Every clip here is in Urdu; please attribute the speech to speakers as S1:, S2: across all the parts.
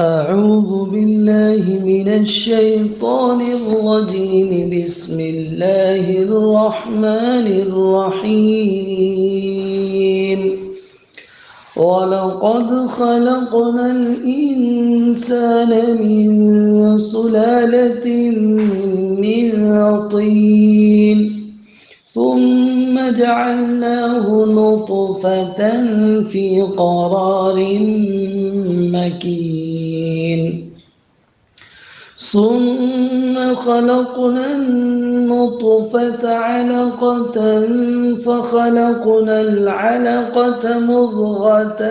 S1: أعوذ بالله من الشيطان الرجيم. بسم الله الرحمن الرحيم. ولقد خلقنا الإنسان من سلالة من طين ثم جعلناه نطفة في قرار مكين ثم خلقنا النطفة علقة فخلقنا العلقة مضغة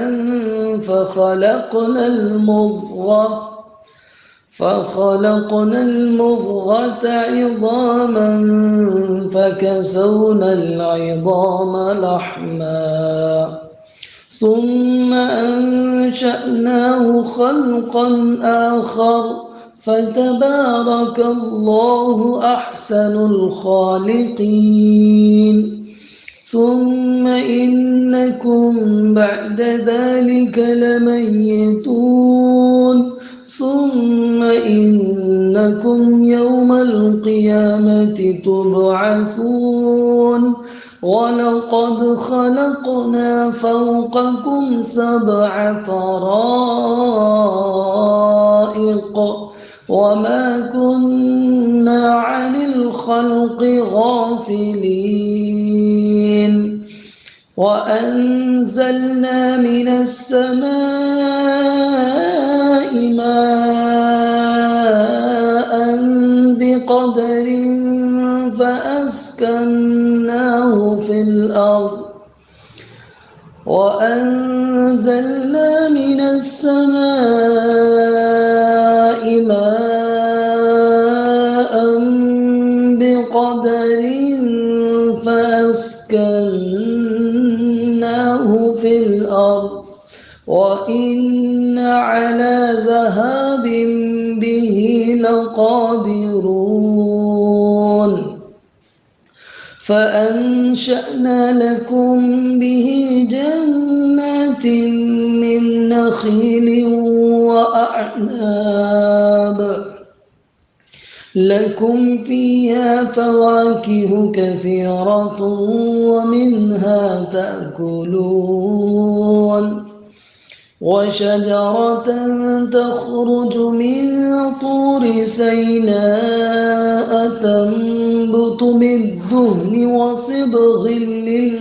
S1: فخلقنا المضغة عظاما فكسونا العظام لحما ثم أنشأناه خلقا آخر فتبارك الله أحسن الخالقين. ثم إنكم بعد ذلك لميتون ثم إنكم يوم القيامة تبعثون. ولقد خلقنا فوقكم 7 طرائق وما كنا عن الخلق غافلين. وأنزلنا من السماء ماء بقدر فأسكناه في الأرض. وأنزلنا من السماء ماء بقدر فأسكناه في الأرض وإنا على ذهاب به لقادرون. فأنشأنا لكم به جنات من نخيل وأعناب لكم فيها فواكه كثيرة ومنها تأكلون. وشجرة تخرج من طور سيناء تنبت بالدهن وصبغ للآكلين.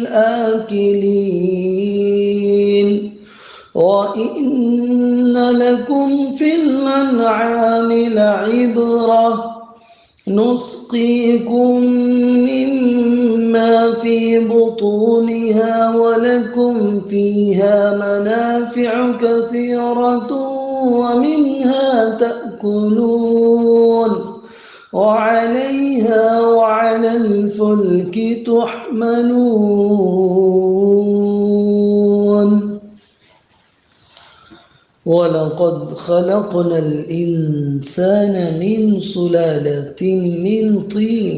S1: وإن لكم في الأنعام لعبرة نسقيكم مما في بطونها ولكم فيها منافع كثيرة ومنها تأكلون وعليها وعلى الفلك تحملون. ولقد خلقنا الإنسان من سلالة من طين.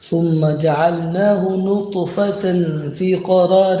S1: ثم جعلناه نطفة في قرار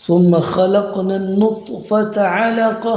S1: ثم خلقنا النطفة علقة,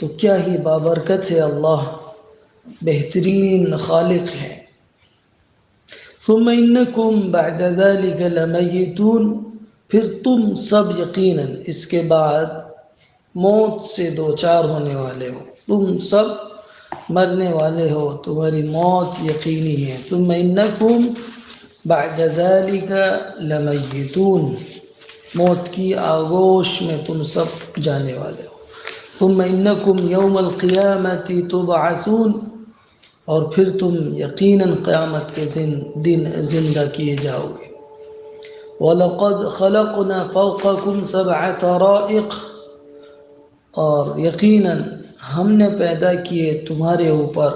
S1: تو کیا ہی بابرکت ہے، اللہ بہترین خالق ہے۔ ثم انکم بعد ذلک لمیتون، پھر تم سب یقیناً اس کے بعد موت سے دوچار ہونے والے ہو، تم سب مرنے والے ہو، تمہاری موت یقینی ہے۔ ثم انکم بعد ذلک لمیتون، موت کی آغوش میں تم سب جانے والے ہو۔ ثم انکم یوم القیامت تبعثون، اور پھر تم یقیناً قیامت کے دن زندہ کیے جاؤ گے۔ وَلَقَدْ خَلَقْنَا فَوْقَكُمْ سَبْعَ طَرَائِقَ، اور یقیناً ہم نے پیدا کیے تمہارے اوپر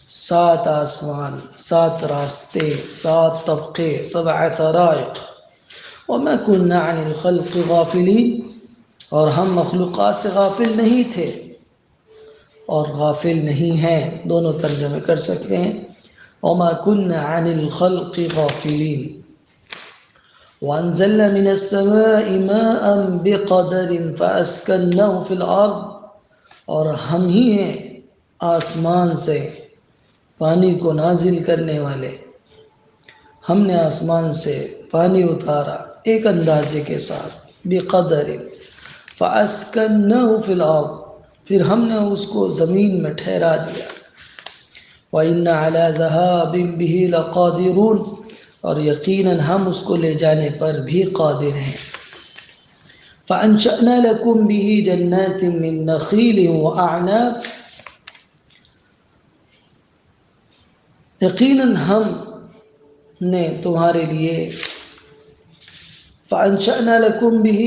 S1: 7 آسمان، 7 راستے، 7 طبقے، 7 طرائق۔ وَمَا كُنَّا عَنِ الْخَلْقِ غَافِلِينَ، اور ہم مخلوقات سے غافل نہیں تھے اور غافل نہیں ہیں، دونوں ترجمے کر سکتے ہیں۔ وَمَا كُنَّا عَنِ الْخَلْقِ غَافِلِينَ وَأَنزَلْنَا مِنَ السَّمَاءِ مَاءً بِقَدَرٍ فَأَسْكَنَّاهُ فِي الْأَرْضِ، اور ہم ہی ہیں آسمان سے پانی کو نازل کرنے والے، ہم نے آسمان سے پانی اتارا ایک اندازے کے ساتھ، بِقَدَرٍ فَأَسْكَنَّاهُ فِي الْأَرْضِ، پھر ہم نے اس کو زمین میں ٹھہرا دیا۔ وَإِنَّ عَلَى ذَهَابٍ بِهِ لَقَادِرُونَ، اور یقیناً ہم اس کو لے جانے پر بھی قادر ہیں۔ فَأَنشَأْنَا لَكُمْ بِهِ جَنَّاتٍ مِّن نَخِيلٍ وَأَعْنَابٍ، یقیناً ہم نے تمہارے لیے، فَأَنشَأْنَا لَكُمْ بِهِ،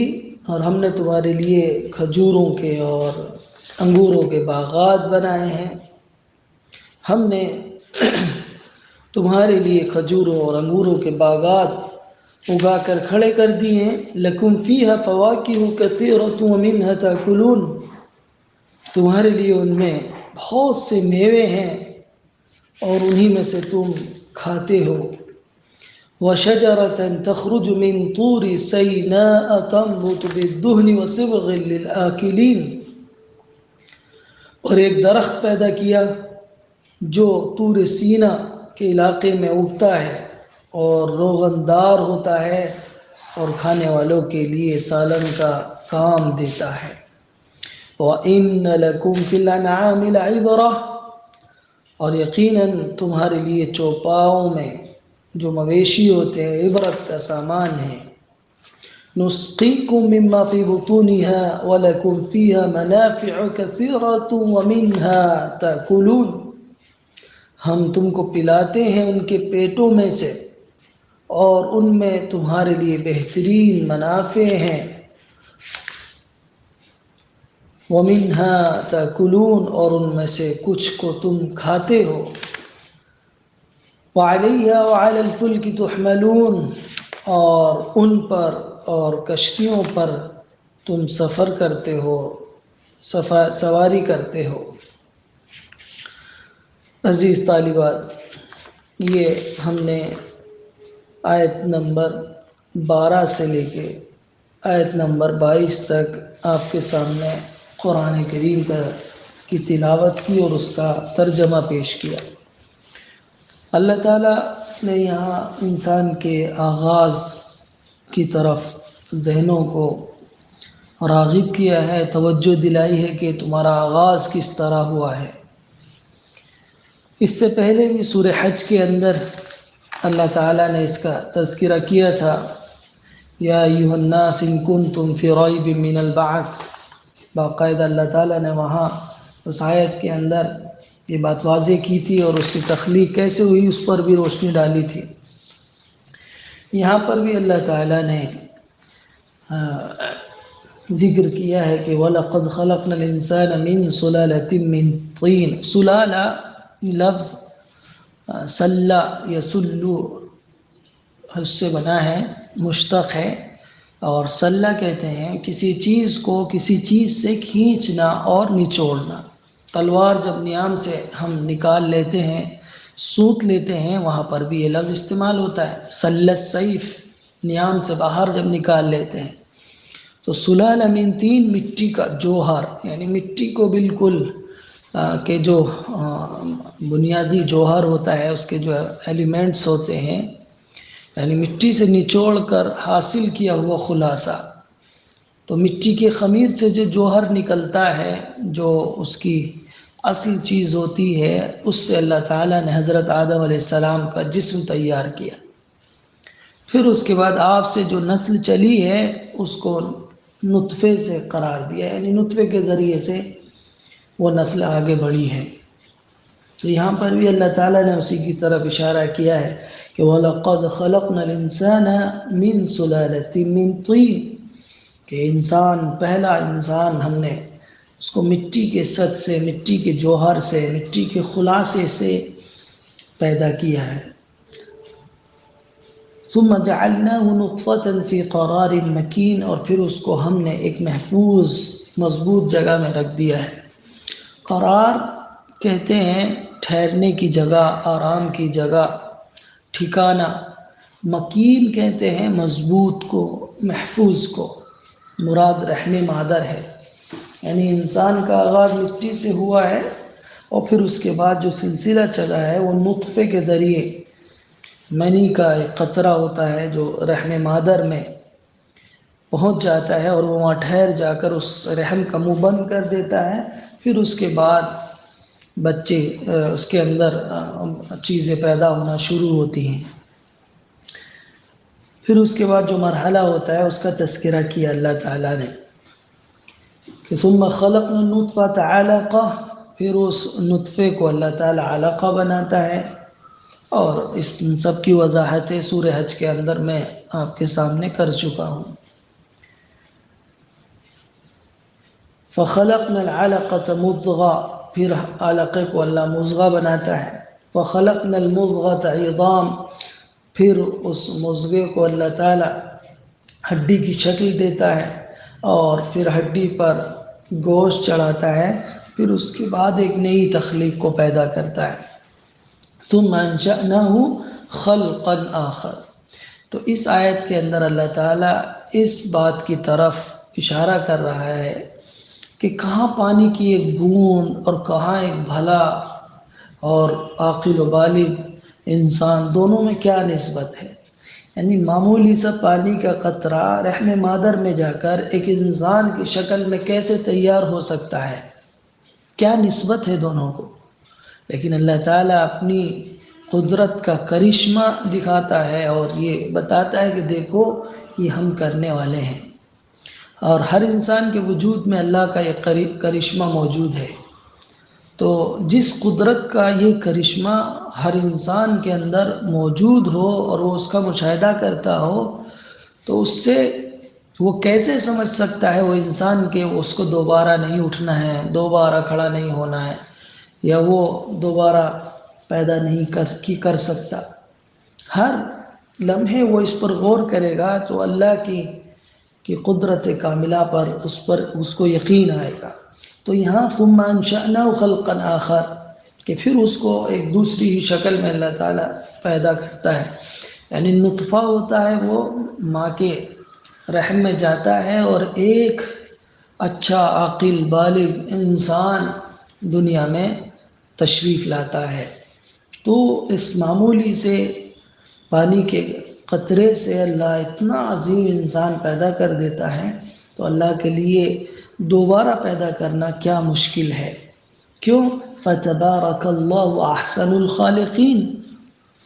S1: اور ہم نے تمہارے لیے کھجوروں کے اور انگوروں کے باغات بنائے ہیں۔ ہم نے تمہارے لیے کھجوروں اور انگوروں کے باغات اگا کر کھڑے کر دیے ہیں۔ لَكُمْ فِيهَا فَوَاكِهُ كَثِيرَةٌ وَمِنْهَا تَأْكُلُونَ، تمہارے لیے ان میں بہت سے میوے ہیں اور انہی میں سے تم کھاتے ہو۔ وَشَجَرَةً تَخْرُجُ مِنْ طُورِ سَيْنَاءَ تَنبُتُ بِالدُّهْنِ وَصِبْغٍ لِلْآكِلِينَ، اور ایک درخت پیدا کیا جو طور سینا کے علاقے میں اگتا ہے اور روغن دار ہوتا ہے اور کھانے والوں کے لیے سالن کا کام دیتا ہے۔ وَإِنَّ لَكُمْ فِي الْأَنْعَامِ لَعِبْرَةً، اور یقیناً تمہارے لیے چوپاؤں میں جو مویشی ہوتے ہیں عبرت کا سامان ہے۔ نُسْقِيكُم مِّمَّا فِي بُطُونِهَا وَلَكُمْ فِيهَا مَنَافِعُ كَثِيرَةٌ وَمِنْهَا تَأْكُلُونَ، ہم تم کو پلاتے ہیں ان کے پیٹوں میں سے اور ان میں تمہارے لیے بہترین منافع ہیں۔ وَمِنْهَا تَأْكُلُونَ، اور ان میں سے کچھ کو تم کھاتے ہو۔ وَعَلَيْهَا وَعَلَى الْفُلْكِ تُحْمَلُونَ، اور ان پر اور کشتیوں پر تم سفر کرتے ہو، سواری کرتے ہو۔ عزیز طالبات، یہ ہم نے آیت نمبر 12 سے لے کے آیت نمبر 22 تک آپ کے سامنے قرآن کریم کی تلاوت کی اور اس کا ترجمہ پیش کیا۔ اللہ تعالیٰ نے یہاں انسان کے آغاز کی طرف ذہنوں کو راغب کیا ہے، توجہ دلائی ہے کہ تمہارا آغاز کس طرح ہوا ہے۔ اس سے پہلے بھی سورہ حج کے اندر اللہ تعالیٰ نے اس کا تذکرہ کیا تھا، یا ایھا الناس ان کنتم فی ریب من البعث، باقاعدہ اللہ تعالیٰ نے وہاں اس آیت کے اندر یہ بات واضح کی تھی اور اس کی تخلیق کیسے ہوئی اس پر بھی روشنی ڈالی تھی۔ یہاں پر بھی اللہ تعالیٰ نے ذکر کیا ہے کہ وَلَقَدْ خَلَقْنَا الْإِنسَانَ مِنْ سُلَالَةٍ مِّن طِينٍ، سلالہ لفظ سلّ یسلّ اس سے بنا ہے، مشتق ہے، اور سلّہ کہتے ہیں کسی چیز کو کسی چیز سے کھینچنا اور نچوڑنا۔ تلوار جب نیام سے ہم نکال لیتے ہیں، سوت لیتے ہیں، وہاں پر بھی یہ لفظ استعمال ہوتا ہے، سلّ السیف، نیام سے باہر جب نکال لیتے ہیں تو سلالہ من طین مٹی کا جوہر، یعنی مٹی کو بالکل کہ جو بنیادی جوہر ہوتا ہے اس کے جو ایلیمنٹس ہوتے ہیں، یعنی مٹی سے نچوڑ کر حاصل کیا ہوا خلاصہ. تو مٹی کے خمیر سے جو جوہر نکلتا ہے، جو اس کی اصل چیز ہوتی ہے، اس سے اللہ تعالیٰ نے حضرت آدم علیہ السلام کا جسم تیار کیا. پھر اس کے بعد آپ سے جو نسل چلی ہے اس کو نطفے سے قرار دیا، یعنی نطفے کے ذریعے سے وہ نسل آگے بڑھی ہے. تو یہاں پر بھی اللہ تعالیٰ نے اسی کی طرف اشارہ کیا ہے کہ وَلَقَدْ خَلَقْنَا الْإِنسَانَ مِنْ سُلَالَةٍ مِنْ طِينٍ، کہ انسان، پہلا انسان ہم نے اس کو مٹی کے سد سے، مٹی کے جوہر سے، مٹی کے خلاصے سے پیدا کیا ہے. ثم جعلناه نطفة في قرار مكين، اور پھر اس کو ہم نے ایک محفوظ مضبوط جگہ میں رکھ دیا ہے. قرار کہتے ہیں ٹھہرنے کی جگہ، آرام کی جگہ، ٹھکانہ. مکین کہتے ہیں مضبوط کو، محفوظ کو. مراد رحم مادر ہے، یعنی انسان کا آغاز مٹی سے ہوا ہے اور پھر اس کے بعد جو سلسلہ چلا ہے وہ نطفے کے ذریعے، منی کا ایک قطرہ ہوتا ہے جو رحم مادر میں پہنچ جاتا ہے اور وہ وہاں ٹھہر جا کر اس رحم کا منہ بند کر دیتا ہے. پھر اس کے بعد بچے، اس کے اندر چیزیں پیدا ہونا شروع ہوتی ہیں. پھر اس کے بعد جو مرحلہ ہوتا ہے اس کا تذکرہ کیا اللہ تعالیٰ نے کہ ثم خلقنا النطفة علقة، پھر اس نطفے کو اللہ تعالیٰ علقہ بناتا ہے. اور اس سب کی وضاحتیں سورہ حج کے اندر میں آپ کے سامنے کر چکا ہوں. فخلقنا العلقة مضغة، پھر علقے کو اللہ مضغہ بناتا ہے. فخلقنا المضغة عظام، پھر اس مضغے کو اللہ تعالیٰ ہڈی کی شکل دیتا ہے اور پھر ہڈی پر گوشت چڑھاتا ہے. پھر اس کے بعد ایک نئی تخلیق کو پیدا کرتا ہے. ثم انشأناه خلقا آخر. تو اس آیت کے اندر اللہ تعالیٰ اس بات کی طرف اشارہ کر رہا ہے کہ کہاں پانی کی ایک بوند اور کہاں ایک بھلا اور عاقل و بالغ انسان، دونوں میں کیا نسبت ہے. یعنی معمولی سا پانی کا قطرہ رحم مادر میں جا کر ایک انسان کی شکل میں کیسے تیار ہو سکتا ہے، کیا نسبت ہے دونوں کو. لیکن اللہ تعالیٰ اپنی قدرت کا کرشمہ دکھاتا ہے اور یہ بتاتا ہے کہ دیکھو یہ ہم کرنے والے ہیں. اور ہر انسان کے وجود میں اللہ کا یہ کرشمہ موجود ہے. تو جس قدرت کا یہ کرشمہ ہر انسان کے اندر موجود ہو اور وہ اس کا مشاہدہ کرتا ہو، تو اس سے وہ کیسے سمجھ سکتا ہے وہ انسان کہ اس کو دوبارہ نہیں اٹھنا ہے، دوبارہ کھڑا نہیں ہونا ہے، یا وہ دوبارہ پیدا نہیں کر سکتا. ہر لمحے وہ اس پر غور کرے گا تو اللہ کی قدرت کاملہ پر اس کو یقین آئے گا. تو یہاں ثم انشأناه خلقا آخر، کہ پھر اس کو ایک دوسری ہی شکل میں اللہ تعالیٰ پیدا کرتا ہے. یعنی نطفہ ہوتا ہے وہ ماں کے رحم میں جاتا ہے اور ایک اچھا عاقل بالغ انسان دنیا میں تشریف لاتا ہے. تو اس معمولی سے پانی کے قطرے سے اللہ اتنا عظیم انسان پیدا کر دیتا ہے. تو اللہ کے لیے دوبارہ پیدا کرنا کیا مشکل ہے. کیوں؟ فتبارک اللہ احسن الخالقین،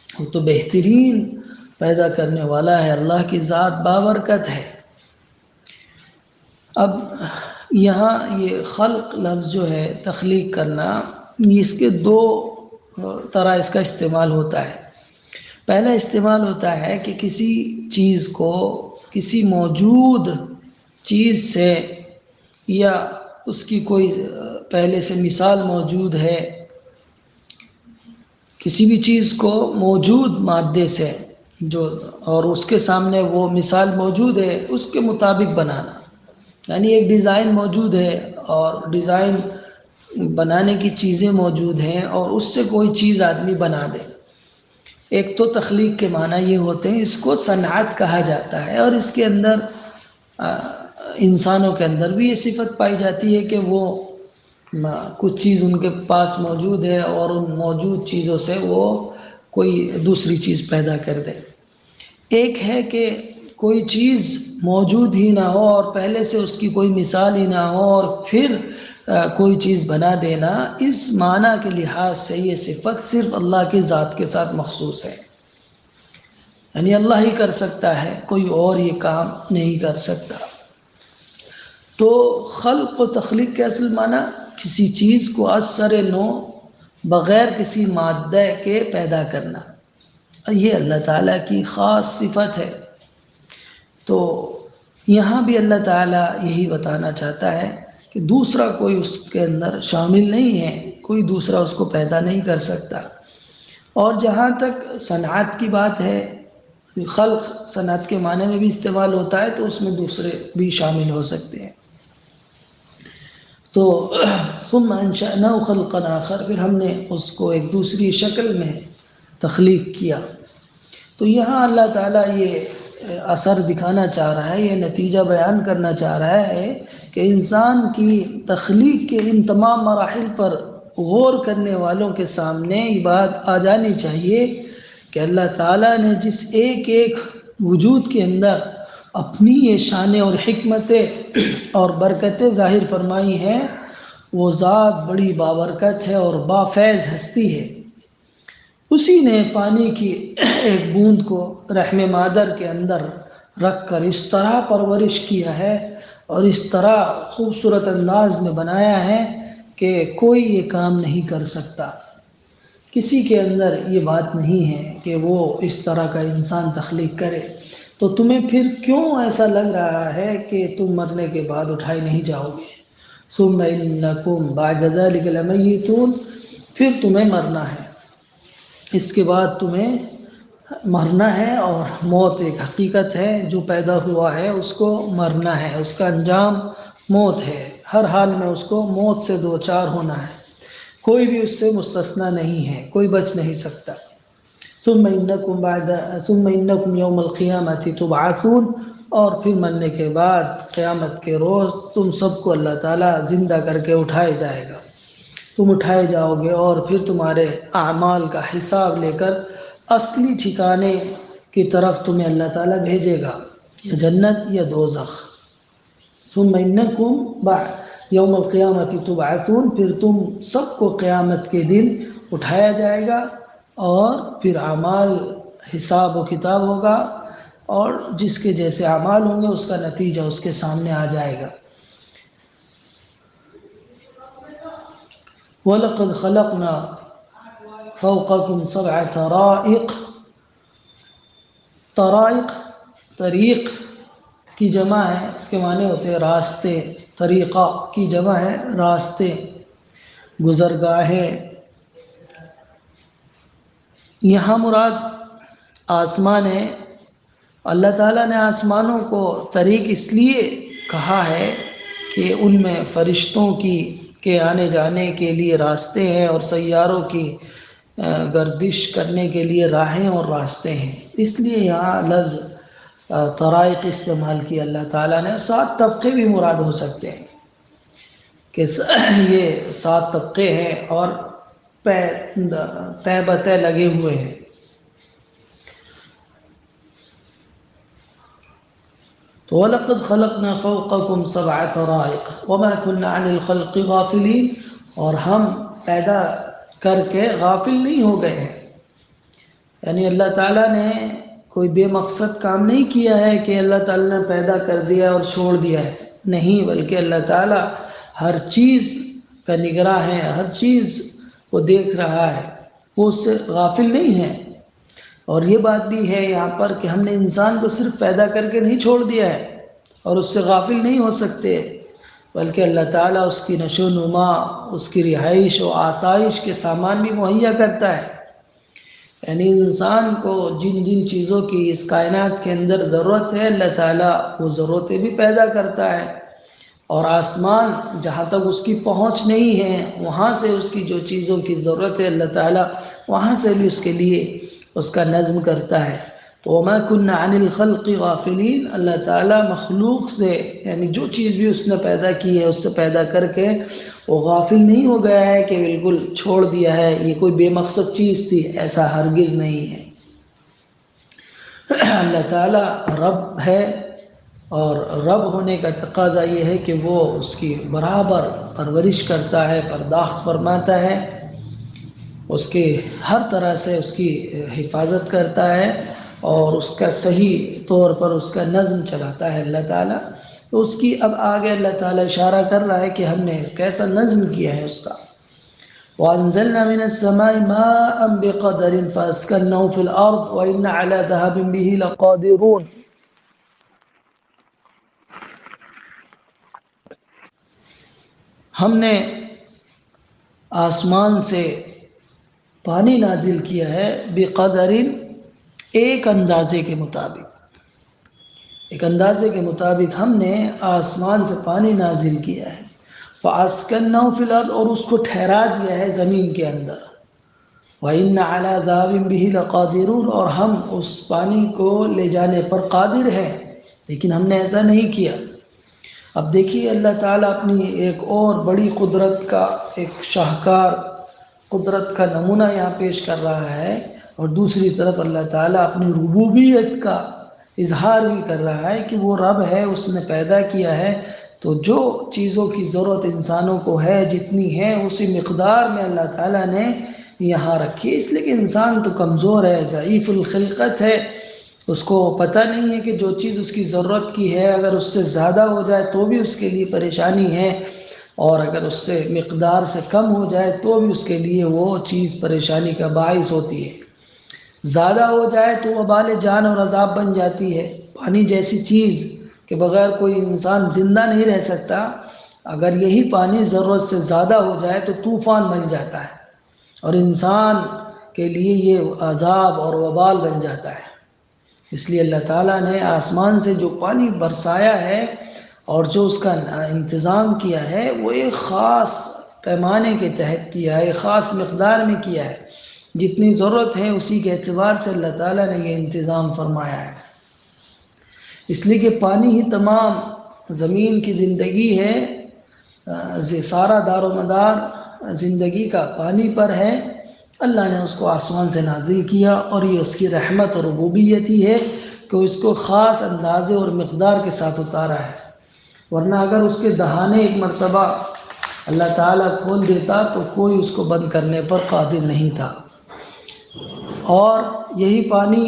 S1: وہ تو بہترین پیدا کرنے والا ہے، اللہ کی ذات بابرکت ہے. اب یہاں یہ خلق لفظ جو ہے تخلیق کرنا، اس کے دو طرح اس کا استعمال ہوتا ہے. پہلا استعمال ہوتا ہے کہ کسی چیز کو کسی موجود چیز سے، یا اس کی کوئی پہلے سے مثال موجود ہے، کسی بھی چیز کو موجود مادے سے جو اور اس کے سامنے وہ مثال موجود ہے اس کے مطابق بنانا. یعنی ایک ڈیزائن موجود ہے اور ڈیزائن بنانے کی چیزیں موجود ہیں اور اس سے کوئی چیز آدمی بنا دے. ایک تو تخلیق کے معنی یہ ہوتے ہیں، اس کو صنعت کہا جاتا ہے، اور اس کے اندر انسانوں کے اندر بھی یہ صفت پائی جاتی ہے کہ وہ کچھ چیز ان کے پاس موجود ہے اور ان موجود چیزوں سے وہ کوئی دوسری چیز پیدا کر دے۔ ایک ہے کہ کوئی چیز موجود ہی نہ ہو اور پہلے سے اس کی کوئی مثال ہی نہ ہو اور پھر کوئی چیز بنا دینا، اس معنی کے لحاظ سے یہ صفت صرف اللہ کی ذات کے ساتھ مخصوص ہے، یعنی اللہ ہی کر سکتا ہے، کوئی اور یہ کام نہیں کر سکتا۔ تو خلق و تخلیق کے اصل معنی کسی چیز کو از سر نو بغیر کسی مادہ کے پیدا کرنا، یہ اللہ تعالیٰ کی خاص صفت ہے۔ تو یہاں بھی اللہ تعالیٰ یہی بتانا چاہتا ہے کہ دوسرا کوئی اس کے اندر شامل نہیں ہے، کوئی دوسرا اس کو پیدا نہیں کر سکتا۔ اور جہاں تک صنعت کی بات ہے، خلق صنعت کے معنی میں بھی استعمال ہوتا ہے، تو اس میں دوسرے بھی شامل ہو سکتے ہیں۔ تو ثم انشأناه خلقا آخر، پھر ہم نے اس کو ایک دوسری شکل میں تخلیق کیا۔ تو یہاں اللہ تعالیٰ یہ اثر دکھانا چاہ رہا ہے، یہ نتیجہ بیان کرنا چاہ رہا ہے کہ انسان کی تخلیق کے ان تمام مراحل پر غور کرنے والوں کے سامنے یہ بات آ جانی چاہیے کہ اللہ تعالیٰ نے جس ایک ایک وجود کے اندر اپنی یہ شان اور حکمتیں اور برکتیں ظاہر فرمائی ہیں، وہ ذات بڑی بابرکت ہے اور بافیض ہستی ہے۔ اسی نے پانی کی ایک بوند کو رحم مادر کے اندر رکھ کر اس طرح پرورش کیا ہے اور اس طرح خوبصورت انداز میں بنایا ہے کہ کوئی یہ کام نہیں کر سکتا۔ کسی کے اندر یہ بات نہیں ہے کہ وہ اس طرح کا انسان تخلیق کرے۔ تو تمہیں پھر کیوں ایسا لگ رہا ہے کہ تم مرنے کے بعد اٹھائے نہیں جاؤ گے؟ ثم انکم بعد ذلک لمیتون، پھر تمہیں مرنا ہے، اس کے بعد تمہیں مرنا ہے، اور موت ایک حقیقت ہے، جو پیدا ہوا ہے اس کو مرنا ہے، اس کا انجام موت ہے، ہر حال میں اس کو موت سے دوچار ہونا ہے، کوئی بھی اس سے مستثنی نہیں ہے، کوئی بچ نہیں سکتا۔ ثم انکم یوم القیامۃ تبعثون، اور پھر مرنے کے بعد قیامت کے روز تم سب کو اللہ تعالیٰ زندہ کر کے اٹھائے جائے گا، تم اٹھائے جاؤ گے، اور پھر تمہارے اعمال کا حساب لے کر اصلی ٹھکانے کی طرف تمہیں اللہ تعالیٰ بھیجے گا، یا جنت یا دوزخ۔ ثم انکم یوم القیامۃ تبعثون، پھر تم سب کو قیامت کے دن اٹھایا جائے گا، اور پھر اعمال حساب و کتاب ہوگا، اور جس کے جیسے اعمال ہوں گے اس کا نتیجہ اس کے سامنے آ جائے گا۔ وَلَقَدْ خَلَقْنَا فَوْقَكُمْ سَبْعَ طَرَائِقَ، طرائق طریق کی جمع ہے، اس کے معنی ہوتے ہیں راستے، طریقہ کی جمع ہے راستے، گزرگاہیں۔ یہاں مراد آسمان ہے۔ اللہ تعالیٰ نے آسمانوں کو طریق اس لیے کہا ہے کہ ان میں فرشتوں کے آنے جانے کے لیے راستے ہیں، اور سیاروں کی گردش کرنے کے لیے راہیں اور راستے ہیں، اس لیے یہاں لفظ طرائق استعمال کیا اللہ تعالیٰ نے۔ 7 طبقے بھی مراد ہو سکتے ہیں کہ یہ 7 طبقے ہیں اور تہ بتہ لگے ہوئے ہیں۔ تو وَلَقَدْ خَلَقْنَا فَوْقَكُمْ سَبْعَ طَرَائِقَ وَمَا كُنَّا عَنِ الْخَلْقِ غَافِلِينَ، اور ہم پیدا کر کے غافل نہیں ہو گئے ہیں، یعنی اللہ تعالیٰ نے کوئی بے مقصد کام نہیں کیا ہے کہ اللہ تعالیٰ نے پیدا کر دیا اور چھوڑ دیا ہے، نہیں، بلکہ اللہ تعالیٰ ہر چیز کا نگراں ہے، ہر چیز وہ دیکھ رہا ہے، وہ اس سے غافل نہیں ہے۔ اور یہ بات بھی ہے یہاں پر کہ ہم نے انسان کو صرف پیدا کر کے نہیں چھوڑ دیا ہے اور اس سے غافل نہیں ہو سکتے، بلکہ اللہ تعالیٰ اس کی نشو و نما، اس کی رہائش و آسائش کے سامان بھی مہیا کرتا ہے، یعنی انسان کو جن جن چیزوں کی اس کائنات کے اندر ضرورت ہے اللہ تعالیٰ وہ ضرورتیں بھی پیدا کرتا ہے، اور آسمان جہاں تک اس کی پہنچ نہیں ہے وہاں سے اس کی جو چیزوں کی ضرورت ہے اللہ تعالیٰ وہاں سے بھی اس کے لیے اس کا نظم کرتا ہے۔ تو وما كنا عن الخلق غافلین، اللہ تعالیٰ مخلوق سے یعنی جو چیز بھی اس نے پیدا کی ہے اس سے پیدا کر کے وہ غافل نہیں ہو گیا ہے کہ بالکل چھوڑ دیا ہے، یہ کوئی بے مقصد چیز تھی، ایسا ہرگز نہیں ہے۔ اللہ تعالیٰ رب ہے، اور رب ہونے کا تقاضا یہ ہے کہ وہ اس کی برابر پرورش کرتا ہے، پرداخت فرماتا ہے، اس کے ہر طرح سے اس کی حفاظت کرتا ہے اور اس کا صحیح طور پر اس کا نظم چلاتا ہے اللہ تعالیٰ۔ تو اس کی اب آگے اللہ تعالیٰ اشارہ کر رہا ہے کہ ہم نے کیسا نظم کیا ہے اس کا۔ وَأَنزَلْنَا مِنَ السَّمَاءِ مَاءً بِقَدَرٍ فَأَسْكَنَّاهُ فِي الْأَرْضِ وَإِنَّا عَلَى ذَهَابٍ بِهِ لَقَادِرُونَ۔ ہم نے آسمان سے پانی نازل کیا ہے، بقدرٍ ایک اندازے کے مطابق، ایک اندازے کے مطابق ہم نے آسمان سے پانی نازل کیا ہے۔ فَأَسْكَنَّاهُ فِي الْأَرْضِ، اور اس کو ٹھہرا دیا ہے زمین کے اندر۔ وَإِنَّ عَلَى ذَهَابٍ بِهِ لَقَادِرُونَ، اور ہم اس پانی کو لے جانے پر قادر ہیں، لیکن ہم نے ایسا نہیں کیا۔ اب دیکھیے اللہ تعالیٰ اپنی ایک اور بڑی قدرت کا، ایک شاہکار قدرت کا نمونہ یہاں پیش کر رہا ہے، اور دوسری طرف اللہ تعالیٰ اپنی ربوبیت کا اظہار بھی کر رہا ہے کہ وہ رب ہے، اس نے پیدا کیا ہے، تو جو چیزوں کی ضرورت انسانوں کو ہے جتنی ہے اسی مقدار میں اللہ تعالیٰ نے یہاں رکھی، اس لیے کہ انسان تو کمزور ہے، ضعیف الخلقت ہے، اس کو پتہ نہیں ہے کہ جو چیز اس کی ضرورت کی ہے اگر اس سے زیادہ ہو جائے تو بھی اس کے لیے پریشانی ہے، اور اگر اس سے مقدار سے کم ہو جائے تو بھی اس کے لیے وہ چیز پریشانی کا باعث ہوتی ہے۔ زیادہ ہو جائے تو وبال جان اور عذاب بن جاتی ہے۔ پانی جیسی چیز کہ بغیر کوئی انسان زندہ نہیں رہ سکتا، اگر یہی پانی ضرورت سے زیادہ ہو جائے تو طوفان بن جاتا ہے، اور انسان کے لیے یہ عذاب اور وبال بن جاتا ہے۔ اس لیے اللہ تعالیٰ نے آسمان سے جو پانی برسایا ہے اور جو اس کا انتظام کیا ہے وہ ایک خاص پیمانے کے تحت کیا ہے، ایک خاص مقدار میں کیا ہے، جتنی ضرورت ہے اسی کے اعتبار سے اللہ تعالیٰ نے یہ انتظام فرمایا ہے۔ اس لیے کہ پانی ہی تمام زمین کی زندگی ہے، سارا دار و مدار زندگی کا پانی پر ہے۔ اللہ نے اس کو آسمان سے نازل کیا، اور یہ اس کی رحمت اور ربوبیت ہی ہے کہ اس کو خاص اندازے اور مقدار کے ساتھ اتارا ہے، ورنہ اگر اس کے دہانے ایک مرتبہ اللہ تعالیٰ کھول دیتا تو کوئی اس کو بند کرنے پر قادر نہیں تھا، اور یہی پانی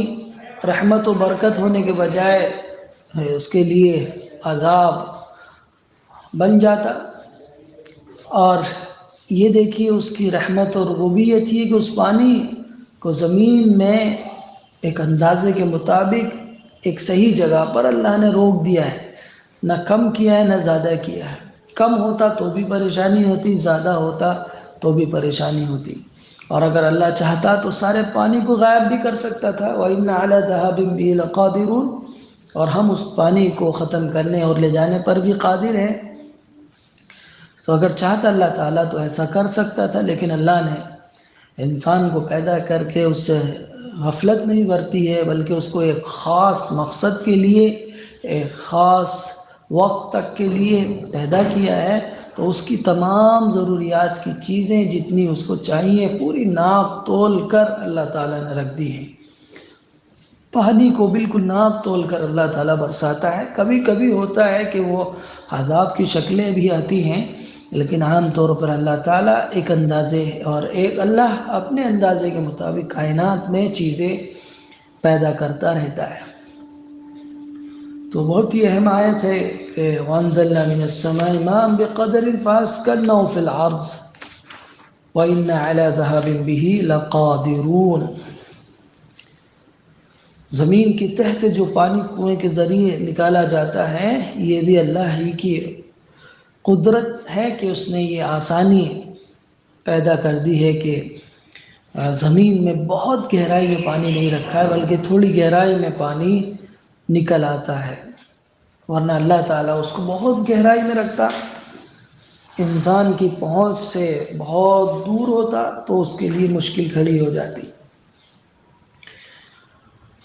S1: رحمت و برکت ہونے کے بجائے اس کے لیے عذاب بن جاتا۔ اور یہ دیکھیے اس کی رحمت اور ربوبیت ہی ہے کہ اس پانی کو زمین میں ایک اندازے کے مطابق ایک صحیح جگہ پر اللہ نے روک دیا ہے، نہ کم کیا ہے نہ زیادہ کیا ہے۔ کم ہوتا تو بھی پریشانی ہوتی، زیادہ ہوتا تو بھی پریشانی ہوتی، اور اگر اللہ چاہتا تو سارے پانی کو غائب بھی کر سکتا تھا۔ وَإِنَّ عَلَى ذَهَابٍ بِهِ لَقَادِرُونَ، اور ہم اس پانی کو ختم کرنے اور لے جانے پر بھی قادر ہیں۔ تو اگر چاہتا اللہ تعالیٰ تو ایسا کر سکتا تھا، لیکن اللہ نے انسان کو پیدا کر کے اس سے غفلت نہیں برتی ہے، بلکہ اس کو ایک خاص مقصد کے لیے، ایک خاص وقت تک کے لیے پیدا کیا ہے، تو اس کی تمام ضروریات کی چیزیں جتنی اس کو چاہیے پوری ناپ تول کر اللہ تعالیٰ نے رکھ دی ہیں۔ پانی کو بالکل ناپ تول کر اللہ تعالیٰ برساتا ہے۔ کبھی کبھی ہوتا ہے کہ وہ عذاب کی شکلیں بھی آتی ہیں، لیکن عام طور پر اللہ تعالیٰ ایک اندازے اور ایک اللہ اپنے اندازے کے مطابق کائنات میں چیزیں پیدا کرتا رہتا ہے۔ تو بہت ہی اہم آیت ہے کہ وَأَنزَلْنَا مِنَ السَّمَاءِ مَاءً بِقَدَرٍ فَأَسْكَنَّاهُ فِي الْأَرْضِ وَإِنَّا عَلَى ذَهَابٍ بِهِ لَقَادِرُونَ۔ زمین کی تہ سے جو پانی کنویں کے ذریعے نکالا جاتا ہے، یہ بھی اللہ ہی کی قدرت ہے کہ اس نے یہ آسانی پیدا کر دی ہے کہ زمین میں بہت گہرائی میں پانی نہیں رکھا ہے، بلکہ تھوڑی گہرائی میں پانی نکل آتا ہے، ورنہ اللہ تعالیٰ اس کو بہت گہرائی میں رکھتا، انسان کی پہنچ سے بہت دور ہوتا تو اس کے لیے مشکل کھڑی ہو جاتی۔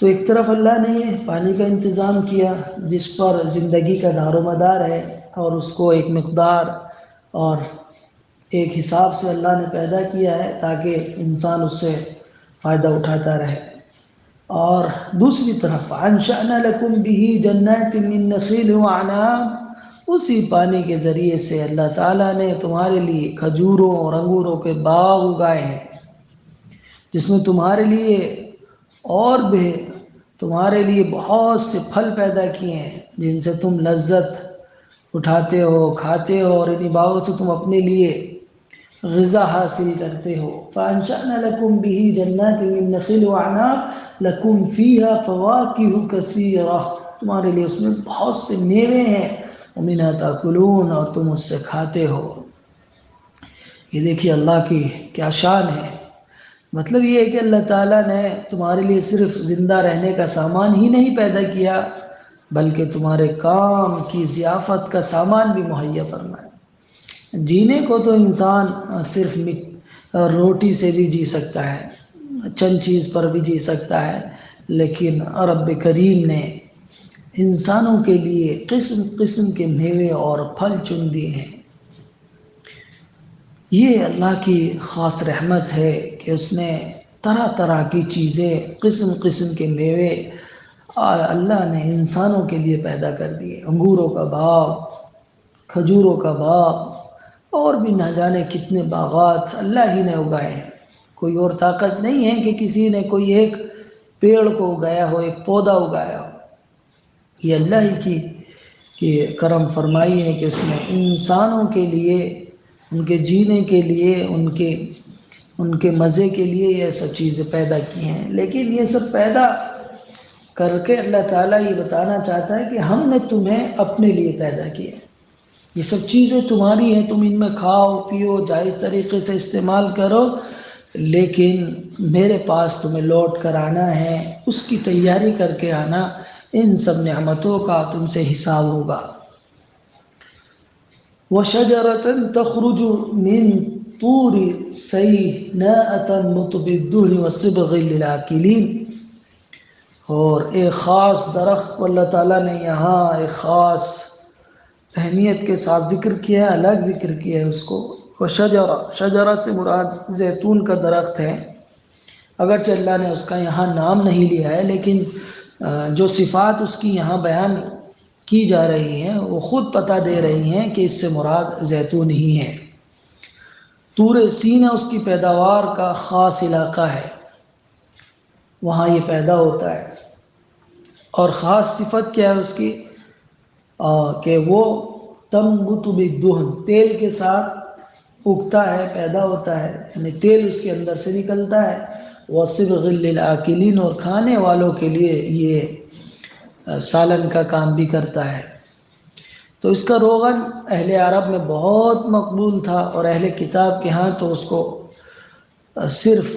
S1: تو ایک طرف اللہ نے یہ پانی کا انتظام کیا جس پر زندگی کا دار و مدار ہے، اور اس کو ایک مقدار اور ایک حساب سے اللہ نے پیدا کیا ہے تاکہ انسان اس سے فائدہ اٹھاتا رہے۔ اور دوسری طرف انشأنا لکم بہ جنات من نخیل وعناب، اسی پانی کے ذریعے سے اللہ تعالیٰ نے تمہارے لیے کھجوروں اور انگوروں کے باغ اگائے ہیں، جس میں تمہارے لیے اور بھی تمہارے لیے بہت سے پھل پیدا کیے ہیں جن سے تم لذت اٹھاتے ہو، کھاتے ہو، اور انہی باغوں سے تم اپنے لیے غذا حاصل کرتے ہو۔ فَأَنشَأْنَا لَكُمْ بِهِ جَنَّاتٍ مِّن نَخِيلٍ وَأَعْنَابٍ لَكُمْ فِيهَا فَوَاكِهُ كَثِيرَةٌ، تمہارے لیے اس میں بہت سے میوے ہیں، وَمِنْهَا تَأْكُلُونَ، اور تم اس سے کھاتے ہو۔ یہ دیکھیے اللہ کی کیا شان ہے۔ مطلب یہ ہے کہ اللہ تعالیٰ نے تمہارے لیے صرف زندہ رہنے کا سامان ہی نہیں پیدا کیا، بلکہ تمہارے کام کی ضیافت کا سامان بھی مہیا فرمایا۔ جینے کو تو انسان صرف روٹی سے بھی جی سکتا ہے، چند چیز پر بھی جی سکتا ہے، لیکن رب کریم نے انسانوں کے لیے قسم قسم کے میوے اور پھل چن دیے ہیں۔ یہ اللہ کی خاص رحمت ہے کہ اس نے طرح طرح کی چیزیں، قسم قسم کے میوے اور اللہ نے انسانوں کے لیے پیدا کر دیے۔ انگوروں کا باغ، کھجوروں کا باغ، اور بھی نہ جانے کتنے باغات اللہ ہی نے اگائے ہیں۔ کوئی اور طاقت نہیں ہے کہ کسی نے کوئی ایک پیڑ کو اگایا ہو، ایک پودا اگایا ہو۔ یہ اللہ ہی کی کرم فرمائی ہے کہ اس نے انسانوں کے لیے، ان کے جینے کے لیے، ان کے مزے کے لیے یہ سب چیزیں پیدا کی ہیں۔ لیکن یہ سب پیدا کر کے اللہ تعالیٰ یہ بتانا چاہتا ہے کہ ہم نے تمہیں اپنے لیے پیدا کیا، یہ سب چیزیں تمہاری ہیں، تم ان میں کھاؤ پیو، جائز طریقے سے استعمال کرو، لیکن میرے پاس تمہیں لوٹ کر آنا ہے، اس کی تیاری کر کے آنا، ان سب نعمتوں کا تم سے حساب ہوگا۔ وَشَجَرَةً تَخْرُجُ مِن طُورِ سَيْنَاءَ تَنبُتُ بِالدُّهْنِ وَالصِّبْغِ لِلْآكِلِينَ، اور ایک خاص درخت کو اللہ تعالیٰ نے یہاں ایک خاص اہمیت کے ساتھ ذکر کیا ہے، الگ ذکر کیا ہے اس کو۔ شجرہ سے مراد زیتون کا درخت ہے، اگرچہ اللہ نے اس کا یہاں نام نہیں لیا ہے، لیکن جو صفات اس کی یہاں بیان کی جا رہی ہیں وہ خود پتہ دے رہی ہیں کہ اس سے مراد زیتون ہی ہے۔ طور سینہ اس کی پیداوار کا خاص علاقہ ہے، وہاں یہ پیدا ہوتا ہے، اور خاص صفت کیا ہے اس کی کہ وہ تنبت بالدہن، تیل کے ساتھ اگتا ہے، پیدا ہوتا ہے، یعنی تیل اس کے اندر سے نکلتا ہے۔ وَصِبْغٍ لِلْآكِلِينَ، اور کھانے والوں کے لیے یہ سالن کا کام بھی کرتا ہے۔ تو اس کا روغن اہل عرب میں بہت مقبول تھا، اور اہل کتاب کے ہاں تو اس کو صرف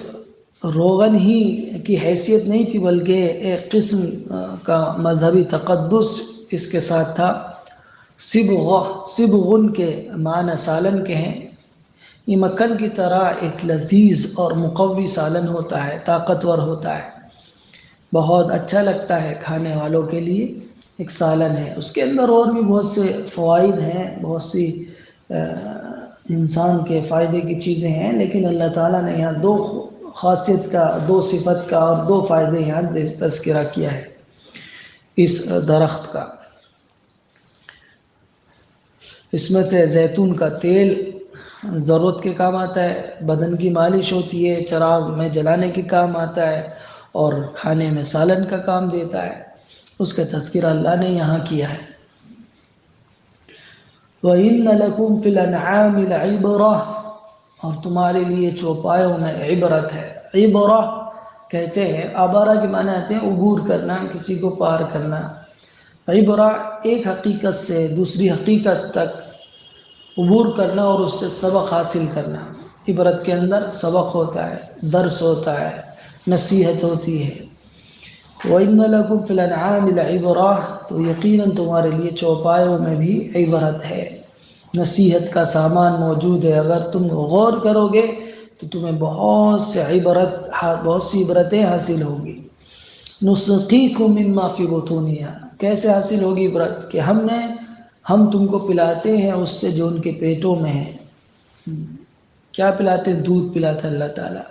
S1: روغن ہی کی حیثیت نہیں تھی، بلکہ ایک قسم کا مذہبی تقدس اس کے ساتھ تھا۔ صبغن کے معنی سالن کے ہیں۔ یہ مکھن کی طرح ایک لذیذ اور مقوی سالن ہوتا ہے، طاقتور ہوتا ہے، بہت اچھا لگتا ہے کھانے والوں کے لیے، ایک سالن ہے۔ اس کے اندر اور بھی بہت سے فوائد ہیں، بہت سی انسان کے فائدے کی چیزیں ہیں، لیکن اللہ تعالیٰ نے یہاں دو خاصیت کا، دو صفت کا اور دو فائدے یہاں تذکرہ کیا ہے اس درخت کا۔ اس میں سے زیتون کا تیل ضرورت کے کام آتا ہے، بدن کی مالش ہوتی ہے، چراغ میں جلانے کے کام آتا ہے، اور کھانے میں سالن کا کام دیتا ہے۔ اس کا تذکرہ اللہ نے یہاں کیا ہے۔ وَإِنَّ لَكُمْ فِي الْأَنْعَامِ لَعِبْرَةً، اور تمہارے لیے چوپایوں میں عبرت ہے۔ عبرہ کہتے ہیں، عبارہ کے معنی آتے ہیں عبور کرنا، کسی کو پار کرنا۔ عبرہ ایک حقیقت سے دوسری حقیقت تک عبور کرنا اور اس سے سبق حاصل کرنا۔ عبرت کے اندر سبق ہوتا ہے، درس ہوتا ہے، نصیحت ہوتی ہے۔ وَإِنَّ لَكُمْ فِي الْأَنْعَامِ لَعِبْرَةً، تو یقیناً تمہارے لیے چوپایوں میں بھی عبرت ہے، نصیحت کا سامان موجود ہے۔ اگر تم غور کرو گے تو تمہیں بہت سی عبرتیں حاصل ہوں گی۔ نسقیکم مما فی بطونہا، کیسے حاصل ہوگی عبرت کہ ہم تم کو پلاتے ہیں اس سے جو ان کے پیٹوں میں ہے۔ کیا پلاتے ہیں؟ دودھ پلاتا ہے اللہ تعالیٰ۔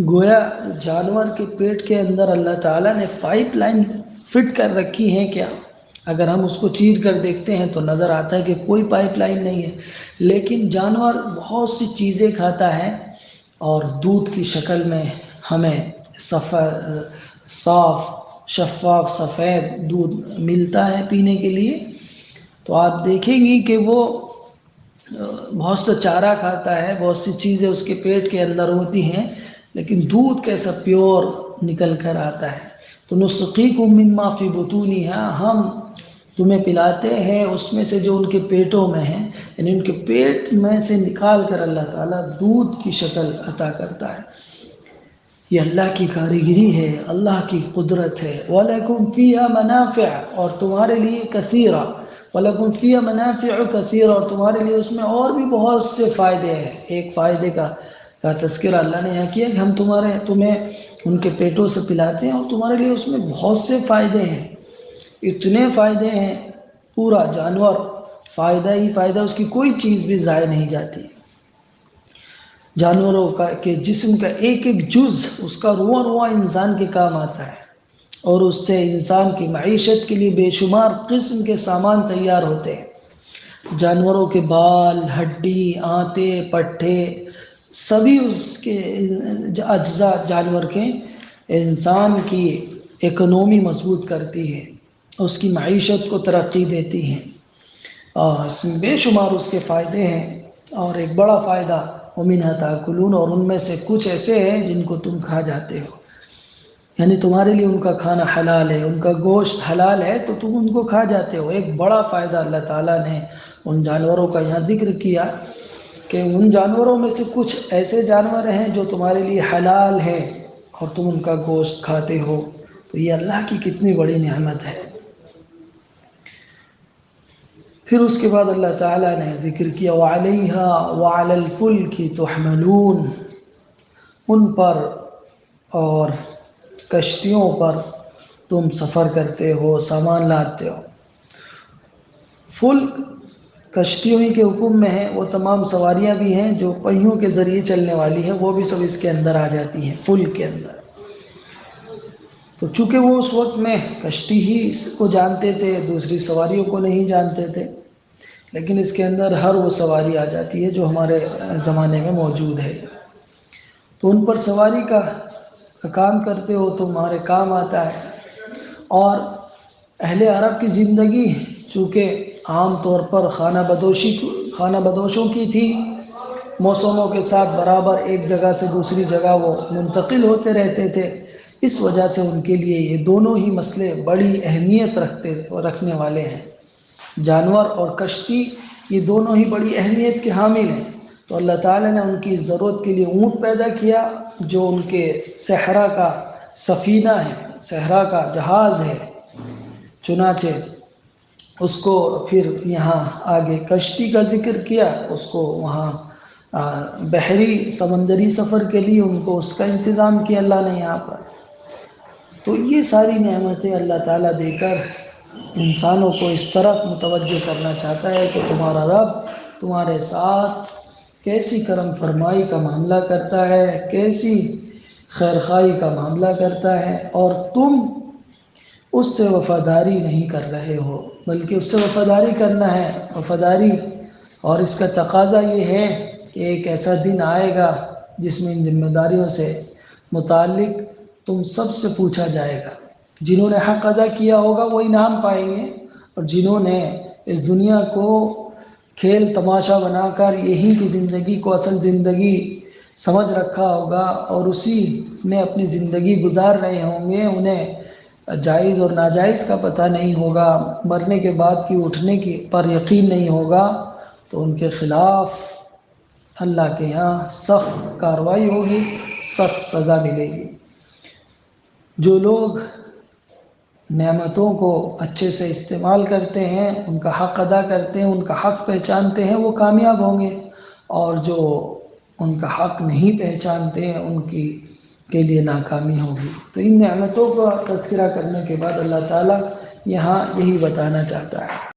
S1: گویا جانور کے پیٹ کے اندر اللہ تعالیٰ نے پائپ لائن فٹ کر رکھی ہے کیا؟ اگر ہم اس کو چیر کر دیکھتے ہیں تو نظر آتا ہے کہ کوئی پائپ لائن نہیں ہے، لیکن جانور بہت سی چیزیں کھاتا ہے اور دودھ کی شکل میں ہمیں صاف شفاف سفید دودھ ملتا ہے پینے کے لیے۔ تو آپ دیکھیں گی کہ وہ بہت سا چارہ کھاتا ہے، بہت سی چیزیں اس کے پیٹ کے اندر ہوتی ہیں، لیکن دودھ کیسا پیور نکل کر آتا ہے۔ تو نسقیکم مما فی بطونہا، ہم تمہیں پلاتے ہیں اس میں سے جو ان کے پیٹوں میں ہے، یعنی ان کے پیٹ میں سے نکال کر اللہ تعالیٰ دودھ کی شکل عطا کرتا ہے۔ یہ اللہ کی کاریگری ہے، اللہ کی قدرت ہے۔ وَلَكُمْ فِيهَا مَنَافِعُ، اور تمہارے لیے کثیرہ، وَلَكُمْ فِيهَا مَنَافِعُ کثیرہ، اور تمہارے لیے اس میں اور بھی بہت سے فائدے ہیں۔ ایک فائدے کا تذکرہ اللہ نے یہاں کیا کہ ہم تمہیں ان کے پیٹوں سے پلاتے ہیں اور تمہارے لیے اس میں بہت سے فائدے ہیں، اتنے فائدے ہیں، پورا جانور فائدہ ہی فائدہ، اس کی کوئی چیز بھی ضائع نہیں جاتی۔ جانوروں کے جسم کا ایک ایک جز، اس کا رواں رواں انسان کے کام آتا ہے، اور اس سے انسان کی معیشت کے لیے بے شمار قسم کے سامان تیار ہوتے ہیں۔ جانوروں کے بال، ہڈی، آنتے، پٹھے، سبھی اس کے اجزاء جانور کے انسان کی اکنومی مضبوط کرتی ہے، اس کی معیشت کو ترقی دیتی ہیں، اور اس میں بے شمار اس کے فائدے ہیں۔ اور ایک بڑا فائدہ وَمِنْهَا تَأْكُلُونَ، اور ان میں سے کچھ ایسے ہیں جن کو تم کھا جاتے ہو، یعنی تمہارے لیے ان کا کھانا حلال ہے، ان کا گوشت حلال ہے تو تم ان کو کھا جاتے ہو۔ ایک بڑا فائدہ اللہ تعالیٰ نے ان جانوروں کا یہاں ذکر کیا کہ ان جانوروں میں سے کچھ ایسے جانور ہیں جو تمہارے لیے حلال ہیں اور تم ان کا گوشت کھاتے ہو، تو یہ اللہ کی کتنی بڑی نعمت ہے۔ پھر اس کے بعد اللہ تعالیٰ نے ذکر کیا وَعَلَيْهَا وَعَلَى الْفُلْكِ تُحْمَلُونَ، ان پر اور کشتیوں پر تم سفر کرتے ہو، سامان لاتے ہو۔ فلک کشتیوں ہی کے حکم میں ہے، وہ تمام سواریاں بھی ہیں جو پہیوں کے ذریعے چلنے والی ہیں، وہ بھی سب اس کے اندر آ جاتی ہیں، فلک کے اندر۔ تو چونکہ وہ اس وقت میں کشتی ہی اس کو جانتے تھے، دوسری سواریوں کو نہیں جانتے تھے، لیکن اس کے اندر ہر وہ سواری آ جاتی ہے جو ہمارے زمانے میں موجود ہے۔ تو ان پر سواری کا کام کرتے ہو، تمہارے کام آتا ہے۔ اور اہل عرب کی زندگی چونکہ عام طور پر خانہ بدوشوں کی تھی، موسموں کے ساتھ برابر ایک جگہ سے دوسری جگہ وہ منتقل ہوتے رہتے تھے، اس وجہ سے ان کے لیے یہ دونوں ہی مسئلے بڑی اہمیت رکھنے والے ہیں۔ جانور اور کشتی یہ دونوں ہی بڑی اہمیت کے حامل ہیں۔ تو اللہ تعالیٰ نے ان کی ضرورت کے لیے اونٹ پیدا کیا جو ان کے صحرا کا سفینہ ہے، صحرا کا جہاز ہے، چنانچہ اس کو پھر یہاں آگے کشتی کا ذکر کیا، اس کو وہاں بحری سمندری سفر کے لیے ان کو اس کا انتظام کیا اللہ نے یہاں پر۔ تو یہ ساری نعمتیں اللہ تعالیٰ دے کر انسانوں کو اس طرف متوجہ کرنا چاہتا ہے کہ تمہارا رب تمہارے ساتھ کیسی کرم فرمائی کا معاملہ کرتا ہے، کیسی خیرخواہی کا معاملہ کرتا ہے، اور تم اس سے وفاداری نہیں کر رہے ہو، بلکہ اس سے وفاداری کرنا ہے۔ وفاداری اور اس کا تقاضا یہ ہے کہ ایک ایسا دن آئے گا جس میں ان ذمہ داریوں سے متعلق تم سب سے پوچھا جائے گا۔ جنہوں نے حق ادا کیا ہوگا وہ انعام پائیں گے، اور جنہوں نے اس دنیا کو کھیل تماشا بنا کر یہی کی زندگی کو اصل زندگی سمجھ رکھا ہوگا اور اسی میں اپنی زندگی گزار رہے ہوں گے، انہیں جائز اور ناجائز کا پتہ نہیں ہوگا، مرنے کے بعد کی اٹھنے کی پر یقین نہیں ہوگا، تو ان کے خلاف اللہ کے یہاں سخت کارروائی ہوگی، سخت سزا ملے گی۔ جو لوگ نعمتوں کو اچھے سے استعمال کرتے ہیں، ان کا حق ادا کرتے ہیں، ان کا حق پہچانتے ہیں، وہ کامیاب ہوں گے، اور جو ان کا حق نہیں پہچانتے ہیں، ان کی کے لیے ناکامی ہوگی۔ تو ان نعمتوں کا تذکرہ کرنے کے بعد اللہ تعالیٰ یہاں یہی بتانا چاہتا ہے